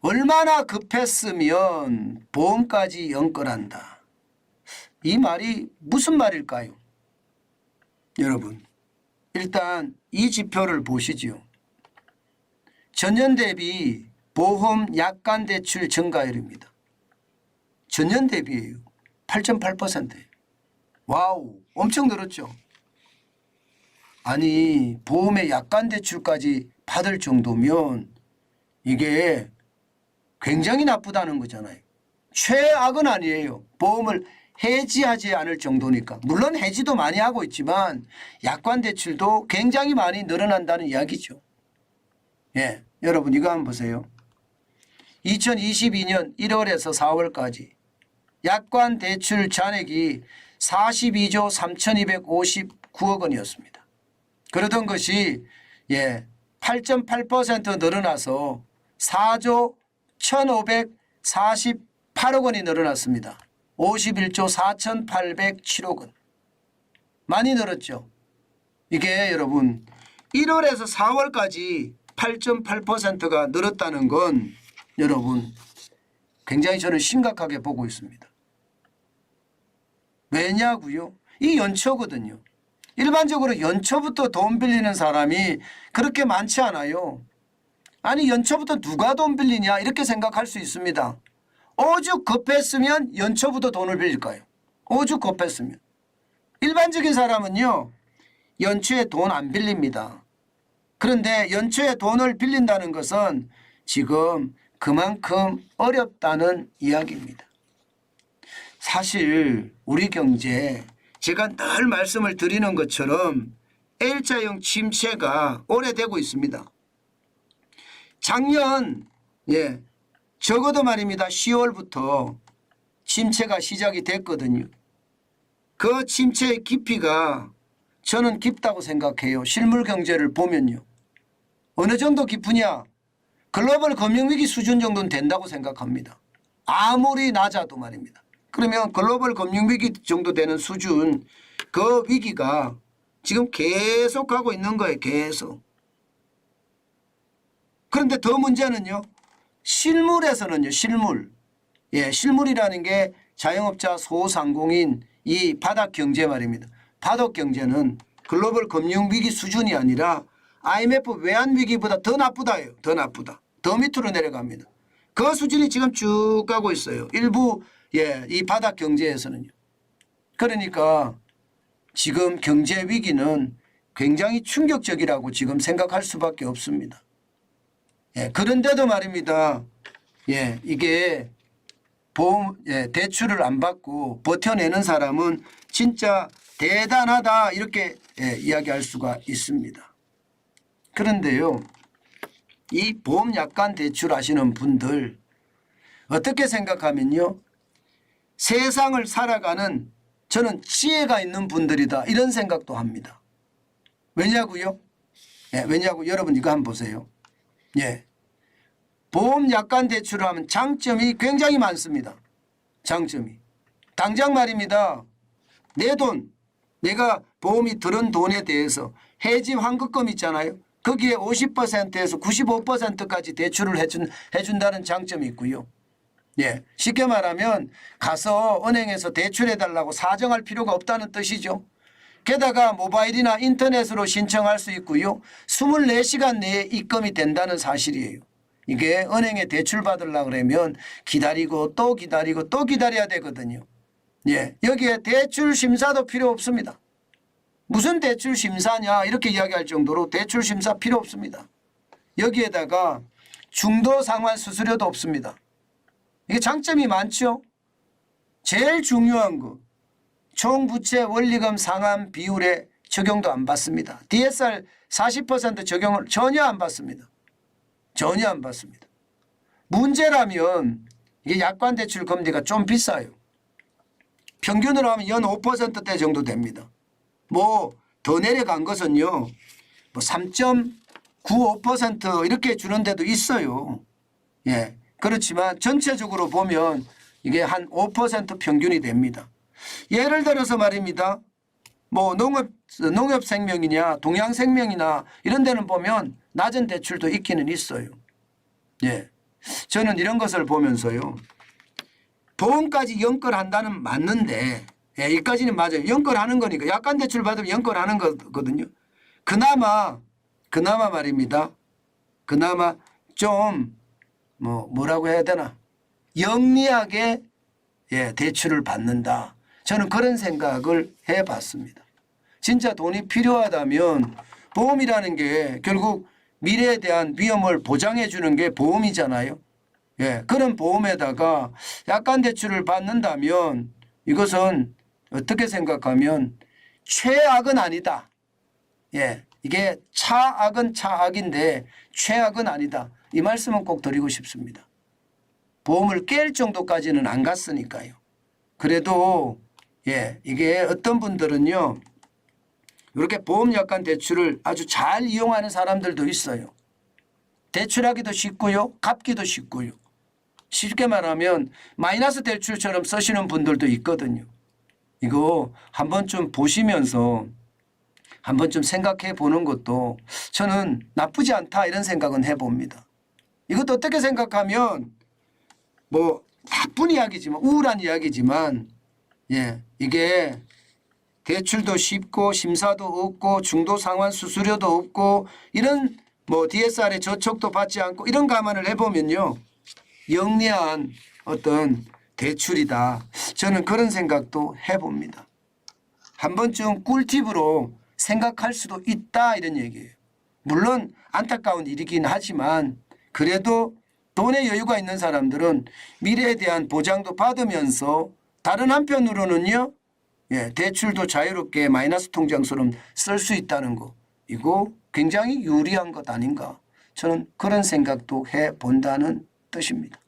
얼마나 급했으면 보험까지 연결한다. 이 말이 무슨 말일까요? 여러분, 일단 이 지표를 보시죠. 전년 대비 보험 약관 대출 증가율입니다. 전년 대비예요. 8.8%예요. 와우, 엄청 늘었죠. 아니, 보험의 약관 대출까지 받을 정도면 이게 굉장히 나쁘다는 거잖아요. 최악은 아니에요. 보험을 해지하지 않을 정도니까. 물론 해지도 많이 하고 있지만 약관 대출도 굉장히 많이 늘어난다는 이야기죠. 예, 여러분 이거 한번 보세요. 2022년 1월에서 4월까지 약관 대출 잔액이 42조 3,259억 원이었습니다. 그러던 것이 8.8% 늘어나서 4조 1,548억 원이 늘어났습니다. 51조 4,807억 원. 많이 늘었죠. 이게 여러분 1월에서 4월까지 8.8%가 늘었다는 건 여러분 굉장히 저는 심각하게 보고 있습니다. 왜냐고요? 이 연초거든요. 일반적으로 연초부터 돈 빌리는 사람이 그렇게 많지 않아요. 아니 연초부터 누가 돈 빌리냐 이렇게 생각할 수 있습니다. 오죽 급했으면 연초부터 돈을 빌릴까요? 오죽 급했으면. 일반적인 사람은요. 연초에 돈 안 빌립니다. 그런데 연초에 돈을 빌린다는 것은 지금 그만큼 어렵다는 이야기입니다. 사실 우리 경제 제가 늘 말씀을 드리는 것처럼 L자형 침체가 오래되고 있습니다. 작년 적어도 말입니다. 10월부터 침체가 시작이 됐거든요. 그 침체의 깊이가 저는 깊다고 생각해요. 실물 경제를 보면요. 어느 정도 깊으냐? 글로벌 금융위기 수준 정도는 된다고 생각합니다. 아무리 낮아도 말입니다. 그러면 글로벌 금융위기 정도 되는 수준 그 위기가 지금 계속하고 있는 거예요. 계속. 그런데 더 문제는요. 실물에서는요. 실물. 실물이라는 게 자영업자 소상공인 이 바닥경제 말입니다. 바닥경제는 글로벌 금융위기 수준이 아니라 IMF 외환위기보다 더 나쁘다예요. 더 나쁘다. 더 밑으로 내려갑니다. 그 수준이 지금 쭉 가고 있어요. 일부 이 바닥경제에서는요. 그러니까 지금 경제위기는 굉장히 충격적이라고 지금 생각할 수밖에 없습니다. 그런데도 말입니다. 이게 보험 대출을 안 받고 버텨내는 사람은 진짜 대단하다 이렇게 이야기할 수가 있습니다. 그런데요. 이 보험 약관 대출 하시는 분들 어떻게 생각하면요. 세상을 살아가는 저는 지혜가 있는 분들이다 이런 생각도 합니다. 왜냐고요? 왜냐고 여러분 이거 한번 보세요. 보험 약관 대출을 하면 장점이 굉장히 많습니다. 장점이. 당장 말입니다. 내 돈, 내가 보험이 들은 돈에 대해서 해지 환급금 있잖아요. 거기에 50%에서 95%까지 대출을 해준다는 장점이 있고요. 쉽게 말하면 가서 은행에서 대출해달라고 사정할 필요가 없다는 뜻이죠. 게다가 모바일이나 인터넷으로 신청할 수 있고요. 24시간 내에 입금이 된다는 사실이에요. 이게 은행에 대출 받으려고 그러면 기다리고 또 기다리고 또 기다려야 되거든요. 여기에 대출 심사도 필요 없습니다. 무슨 대출 심사냐 이렇게 이야기할 정도로 대출 심사 필요 없습니다. 여기에다가 중도 상환 수수료도 없습니다. 이게 장점이 많죠. 제일 중요한 거 총부채 원리금 상환 비율에 적용도 안 받습니다. DSR 40% 적용을 전혀 안 받습니다. 전혀 안 받습니다. 문제라면 이게 약관 대출 금리가 좀 비싸요. 평균으로 하면 연 5%대 정도 됩니다. 뭐 더 내려간 것은요. 뭐 3.95% 이렇게 주는 데도 있어요. 그렇지만 전체적으로 보면 이게 한 5% 평균이 됩니다. 예를 들어서 말입니다. 뭐 농협생명이냐 동양생명이나 이런 데는 보면 낮은 대출도 있기는 있어요. 저는 이런 것을 보면서요. 보험까지 연결한다는 맞는데 예, 여기까지는 맞아요. 연결하는 거니까 약관 대출 받으면 연결하는 거거든요. 그나마 말입니다. 그나마 좀 뭐라고 해야 되나 영리하게 예, 대출을 받는다. 저는 그런 생각을 해봤습니다. 진짜 돈이 필요하다면 보험이라는 게 결국 미래에 대한 위험을 보장해 주는 게 보험이잖아요. 예, 그런 보험에다가 약관 대출을 받는다면 이것은 어떻게 생각하면 최악은 아니다. 예, 이게 차악은 차악인데 최악은 아니다. 이 말씀은 꼭 드리고 싶습니다. 보험을 깰 정도까지는 안 갔으니까요. 그래도 예, 이게 어떤 분들은요. 이렇게 보험 약관 대출을 아주 잘 이용하는 사람들도 있어요. 대출하기도 쉽고요. 갚기도 쉽고요. 쉽게 말하면 마이너스 대출처럼 쓰시는 분들도 있거든요. 이거 한번 좀 보시면서 한번 좀 생각해 보는 것도 저는 나쁘지 않다 이런 생각은 해봅니다. 이것도 어떻게 생각하면 뭐 나쁜 이야기지만 우울한 이야기지만 예, 이게 대출도 쉽고 심사도 없고 중도 상환 수수료도 없고 이런 뭐 DSR에 저촉도 받지 않고 이런 감안을 해보면요. 영리한 어떤 대출이다. 저는 그런 생각도 해봅니다. 한 번쯤 꿀팁으로 생각할 수도 있다 이런 얘기예요. 물론 안타까운 일이긴 하지만 그래도 돈의 여유가 있는 사람들은 미래에 대한 보장도 받으면서 다른 한편으로는요. 예, 대출도 자유롭게 마이너스 통장처럼 쓸 수 있다는 거. 이거 굉장히 유리한 것 아닌가. 저는 그런 생각도 해본다는 뜻입니다.